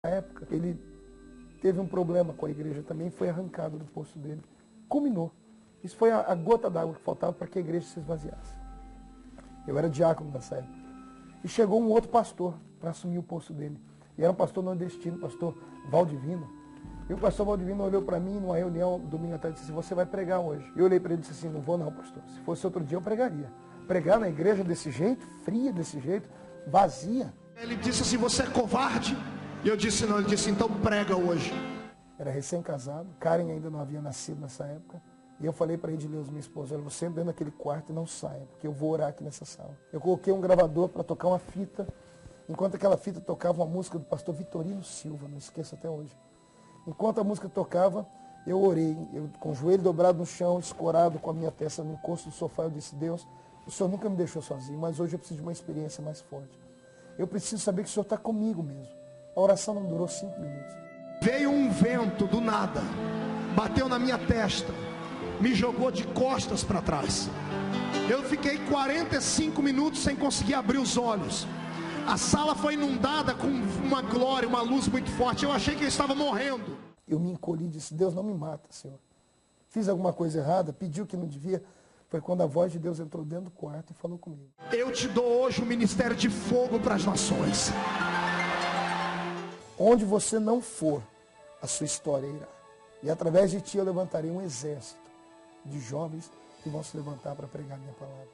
Na época, ele teve um problema com a igreja também, foi arrancado do posto dele. Culminou. Isso foi a gota d'água que faltava para que a igreja se esvaziasse. Eu era diácono nessa época. E chegou um outro pastor para assumir o posto dele. E era um pastor nordestino, pastor Valdivino. E o pastor Valdivino olhou para mim numa reunião domingo à tarde e disse: você vai pregar hoje. Eu olhei para ele e disse assim: não vou não, pastor. Se fosse outro dia eu pregaria. Pregar na igreja desse jeito, fria desse jeito, vazia. Ele disse assim: você é covarde? E eu disse não. Ele disse: então prega hoje. Era recém-casado, Karen ainda não havia nascido nessa época. E eu falei para Edileuza, minha esposa: olha, você entra dentro daquele quarto e não saia, porque eu vou orar aqui nessa sala. Eu coloquei um gravador para tocar uma fita, enquanto aquela fita tocava uma música do pastor Vitorino Silva, não esqueço até hoje. Enquanto a música tocava, eu orei, eu com o joelho dobrado no chão, escorado com a minha testa no encosto do sofá, eu disse: Deus, o Senhor nunca me deixou sozinho, mas hoje eu preciso de uma experiência mais forte. Eu preciso saber que o Senhor está comigo mesmo. A oração não durou 5 minutos. Veio um vento do nada, bateu na minha testa, me jogou de costas para trás. Eu fiquei 45 minutos sem conseguir abrir os olhos. A sala foi inundada com uma glória, uma luz muito forte. Eu achei que eu estava morrendo. Eu me encolhi e disse: Deus, não me mata, Senhor. Fiz alguma coisa errada, pedi o que não devia. Foi quando a voz de Deus entrou dentro do quarto e falou comigo: eu te dou hoje um ministério de fogo para as nações. Onde você não for, a sua história irá. E através de ti eu levantarei um exército de jovens que vão se levantar para pregar a minha palavra.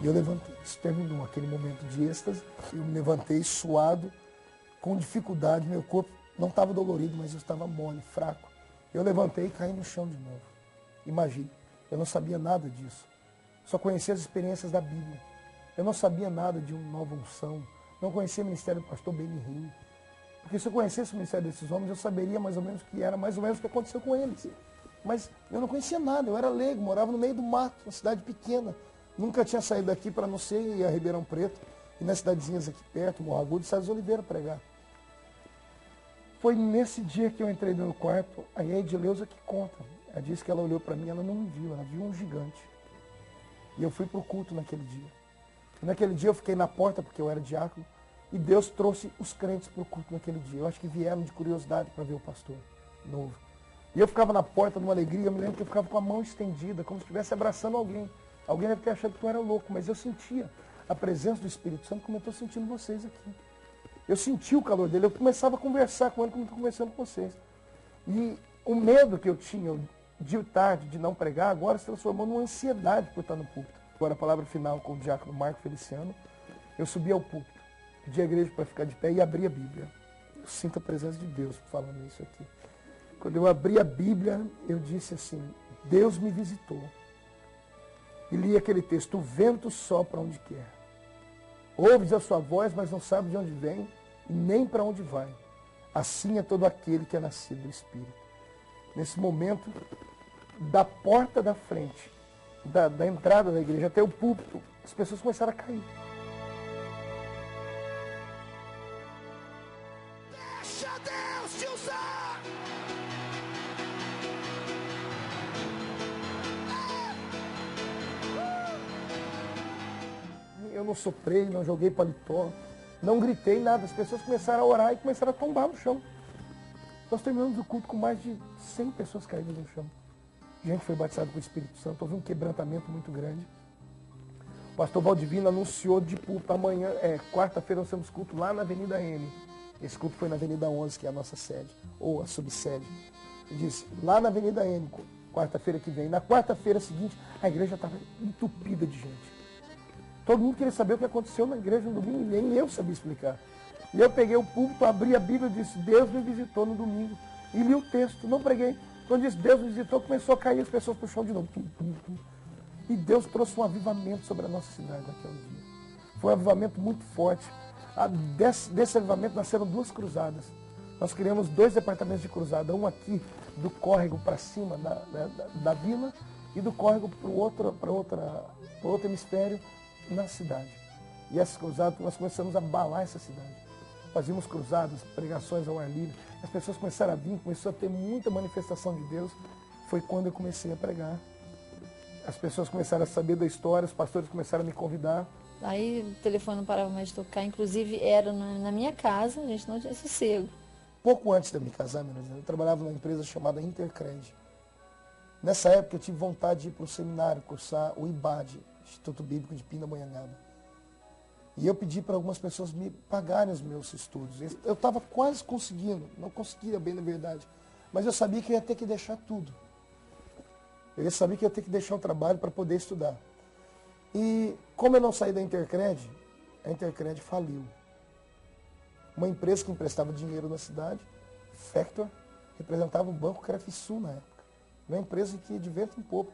E eu levantei, isso terminou, aquele momento de êxtase. Eu me levantei suado, com dificuldade, meu corpo não estava dolorido, mas eu estava mole, fraco. Eu levantei e caí no chão de novo. Imagine, eu não sabia nada disso. Só conhecia as experiências da Bíblia. Eu não sabia nada de uma nova unção. Não conhecia o ministério do pastor Benihim. Porque se eu conhecesse o ministério desses homens, eu saberia mais ou menos o que era, mais ou menos o que aconteceu com eles. Mas eu não conhecia nada, eu era leigo, morava no meio do mato, uma cidade pequena. Nunca tinha saído daqui para não ser ir a Ribeirão Preto e nas cidadezinhas aqui perto, Morro Agudo e César Oliveira pregar. Foi nesse dia que eu entrei no quarto, aí a Edileuza que conta. Ela disse que ela olhou para mim, ela não me viu, ela viu um gigante. E eu fui para o culto naquele dia. E naquele dia eu fiquei na porta, porque eu era diácono, e Deus trouxe os crentes para o culto naquele dia. Eu acho que vieram de curiosidade para ver o pastor novo. E eu ficava na porta numa alegria, eu me lembro que eu ficava com a mão estendida, como se estivesse abraçando alguém. Alguém deve ter achado que eu era louco, mas eu sentia a presença do Espírito Santo como eu estou sentindo vocês aqui. Eu senti o calor dele, eu começava a conversar com ele como estou conversando com vocês. E o medo que eu tinha de tarde, de não pregar, agora se transformou numa ansiedade por estar no púlpito. Agora a palavra final com o diácono Marco Feliciano, eu subi ao púlpito, pedi à igreja para ficar de pé e abri a Bíblia. Eu sinto a presença de Deus falando isso aqui. Quando eu abri a Bíblia, eu disse assim: Deus me visitou. E li aquele texto: o vento sopra onde quer. Ouves a sua voz, mas não sabe de onde vem e nem para onde vai. Assim é todo aquele que é nascido do Espírito. Nesse momento, da porta da frente, da entrada da igreja até o púlpito, as pessoas começaram a cair. Deixa Deus te usar! Eu não soprei, não joguei paletó, não gritei nada. As pessoas começaram a orar e começaram a tombar no chão. Nós terminamos o culto com mais de 100 pessoas caídas no chão. Gente foi batizada com o Espírito Santo, houve um quebrantamento muito grande. O pastor Valdivino anunciou de púlpito: amanhã, quarta-feira, nós temos culto lá na Avenida M. Esse culto foi na Avenida 11, que é a nossa sede, ou a subsede. Ele disse: lá na Avenida M, quarta-feira que vem. Na quarta-feira seguinte, a igreja estava entupida de gente. Todo mundo queria saber o que aconteceu na igreja no domingo, nem eu sabia explicar. E eu peguei o púlpito, abri a Bíblia e disse: Deus me visitou no domingo. E li o texto, não preguei. Quando disse Deus me visitou, começou a cair as pessoas para o chão de novo. E Deus trouxe um avivamento sobre a nossa cidade naquele dia. Foi um avivamento muito forte. Desse avivamento nasceram 2 cruzadas. Nós criamos 2 departamentos de cruzada, um aqui do córrego para cima da vila e do córrego para outro hemisfério na cidade. E essas cruzadas, nós começamos a abalar essa cidade. Fazíamos cruzadas, pregações ao ar livre. As pessoas começaram a vir, começou a ter muita manifestação de Deus. Foi quando eu comecei a pregar. As pessoas começaram a saber da história, os pastores começaram a me convidar. Aí o telefone não parava mais de tocar, inclusive era na minha casa, a gente não tinha sossego. Pouco antes de eu me casar, eu trabalhava numa empresa chamada Intercred. Nessa época eu tive vontade de ir para o seminário, cursar o IBAD, Instituto Bíblico de Pindamonhangaba. E eu pedi para algumas pessoas me pagarem os meus estudos. Eu estava quase conseguindo, não conseguia bem na verdade, mas eu sabia que eu ia ter que deixar tudo. Eu sabia que eu ia ter que deixar o trabalho para poder estudar. E como eu não saí da Intercred, a Intercred faliu. Uma empresa que emprestava dinheiro na cidade, Factor, representava o Banco Crefisul na época. Uma empresa que de vento em popa.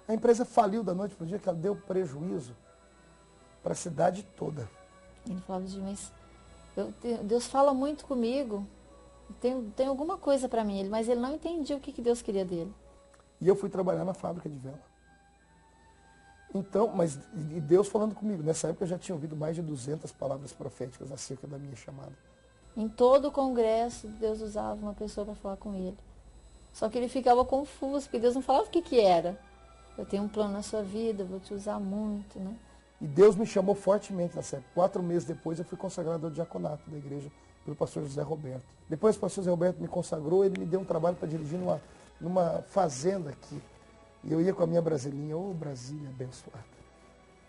A empresa faliu da noite para o dia, que ela deu prejuízo para a cidade toda. Ele falava de mim, mas Deus fala muito comigo, tem alguma coisa para mim, mas ele não entendia o que Deus queria dele. E eu fui trabalhar na fábrica de vela. Então, mas e Deus falando comigo. Nessa época eu já tinha ouvido mais de 200 palavras proféticas acerca da minha chamada. Em todo o congresso, Deus usava uma pessoa para falar com ele. Só que ele ficava confuso, porque Deus não falava o que era. Eu tenho um plano na sua vida, eu vou te usar muito, né? E Deus me chamou fortemente nessa época. 4 meses depois eu fui consagrado ao diaconato da igreja pelo pastor José Roberto. Depois o pastor José Roberto me consagrou, ele me deu um trabalho para dirigir numa fazenda aqui. E eu ia com a minha Brasilinha, ô Brasília abençoada.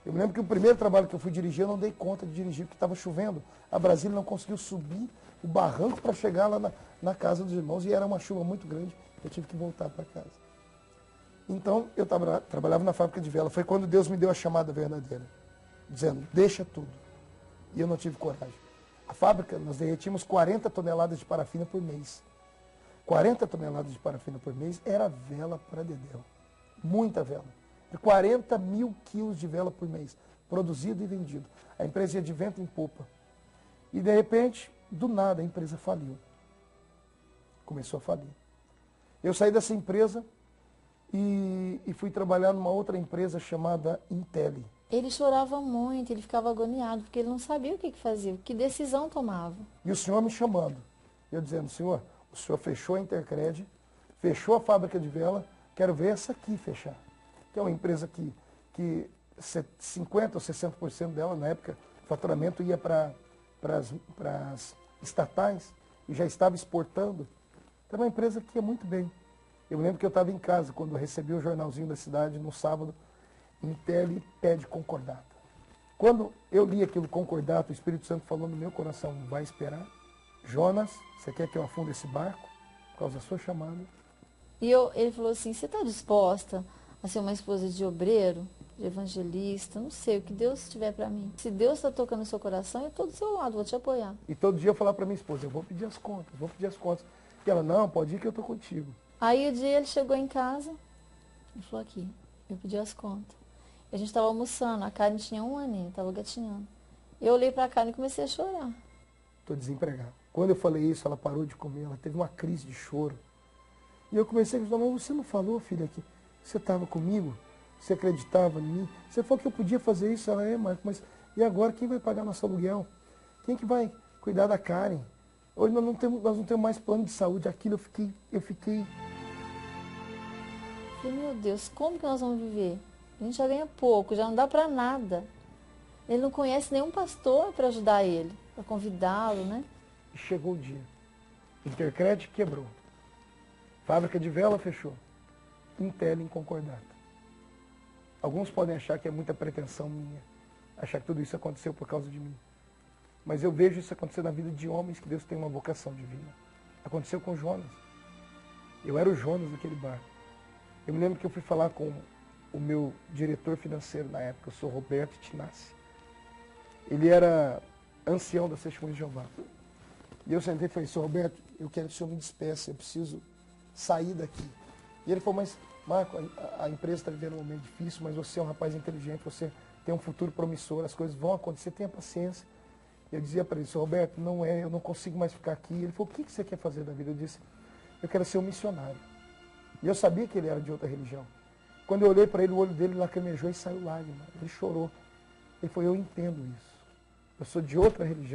Eu me lembro que o primeiro trabalho que eu fui dirigir, eu não dei conta de dirigir, porque estava chovendo. A Brasília não conseguiu subir o barranco para chegar lá na casa dos irmãos, e era uma chuva muito grande, eu tive que voltar para casa. Então, eu trabalhava na fábrica de vela. Foi quando Deus me deu a chamada verdadeira, dizendo, deixa tudo. E eu não tive coragem. A fábrica, nós derretíamos 40 toneladas de parafina por mês. 40 toneladas de parafina por mês era vela para Dedéu. Muita vela. 40 mil quilos de vela por mês, produzido e vendido. A empresa ia de vento em popa. E de repente, do nada, a empresa faliu. Começou a falir. Eu saí dessa empresa e fui trabalhar numa outra empresa chamada Inteli. Ele chorava muito, ele ficava agoniado, porque ele não sabia o que fazia, que decisão tomava. E o senhor me chamando. Eu dizendo, senhor, o senhor fechou a Intercred, fechou a fábrica de vela, quero ver essa aqui fechar. Que é uma empresa que 50% ou 60% dela, na época, o faturamento ia para as estatais e já estava exportando. Então, é uma empresa que ia muito bem. Eu lembro que eu estava em casa, quando eu recebi o jornalzinho da cidade, no sábado, Inteli pede concordato. Quando eu li aquilo concordato, o Espírito Santo falou no meu coração, vai esperar. Jonas, você quer que eu afunde esse barco? Por causa da sua chamada. E ele falou assim, você está disposta a ser uma esposa de obreiro, de evangelista, não sei, o que Deus tiver para mim. Se Deus está tocando no seu coração, eu estou do seu lado, vou te apoiar. E todo dia eu falava para minha esposa, eu vou pedir as contas, vou pedir as contas. E ela, não, pode ir que eu estou contigo. Aí o dia ele chegou em casa, e falou aqui, eu pedi as contas. A gente estava almoçando, a Karen tinha 1 aninho, estava gatinhando. Eu olhei para a Karen e comecei a chorar. Estou desempregado. Quando eu falei isso, ela parou de comer, ela teve uma crise de choro. E eu comecei a dizer, mas você não falou, filha, que você estava comigo? Você acreditava em mim? Você falou que eu podia fazer isso? Ela, Marco, mas e agora quem vai pagar nosso aluguel? Quem que vai cuidar da Karen? Hoje nós não temos mais plano de saúde. Aquilo eu fiquei... Falei, meu Deus, como que nós vamos viver? A gente já ganha pouco, já não dá para nada. Ele não conhece nenhum pastor para ajudar ele, para convidá-lo, né? E chegou o dia. Intercred quebrou. Fábrica de vela fechou. Inteli em concordata. Alguns podem achar que é muita pretensão minha, achar que tudo isso aconteceu por causa de mim. Mas eu vejo isso acontecer na vida de homens que Deus tem uma vocação divina. Aconteceu com Jonas. Eu era o Jonas daquele barco. Eu me lembro que eu fui falar com o meu diretor financeiro na época, eu sou Roberto Tinassi. Ele era ancião da Testemunha de Jeová. E eu sentei e falei, senhor Roberto, eu quero que o senhor me despeça, eu preciso sair daqui. E ele falou, mas Marco, a empresa está vivendo um momento difícil, mas você é um rapaz inteligente, você tem um futuro promissor, as coisas vão acontecer, tenha paciência. Eu dizia para ele, senhor Roberto, eu não consigo mais ficar aqui. Ele falou, o que você quer fazer da vida? Eu disse, eu quero ser um missionário. E eu sabia que ele era de outra religião. Quando eu olhei para ele, o olho dele lacrimejou e saiu lágrima. Ele chorou. Ele falou, eu entendo isso. eu sou de outra religião.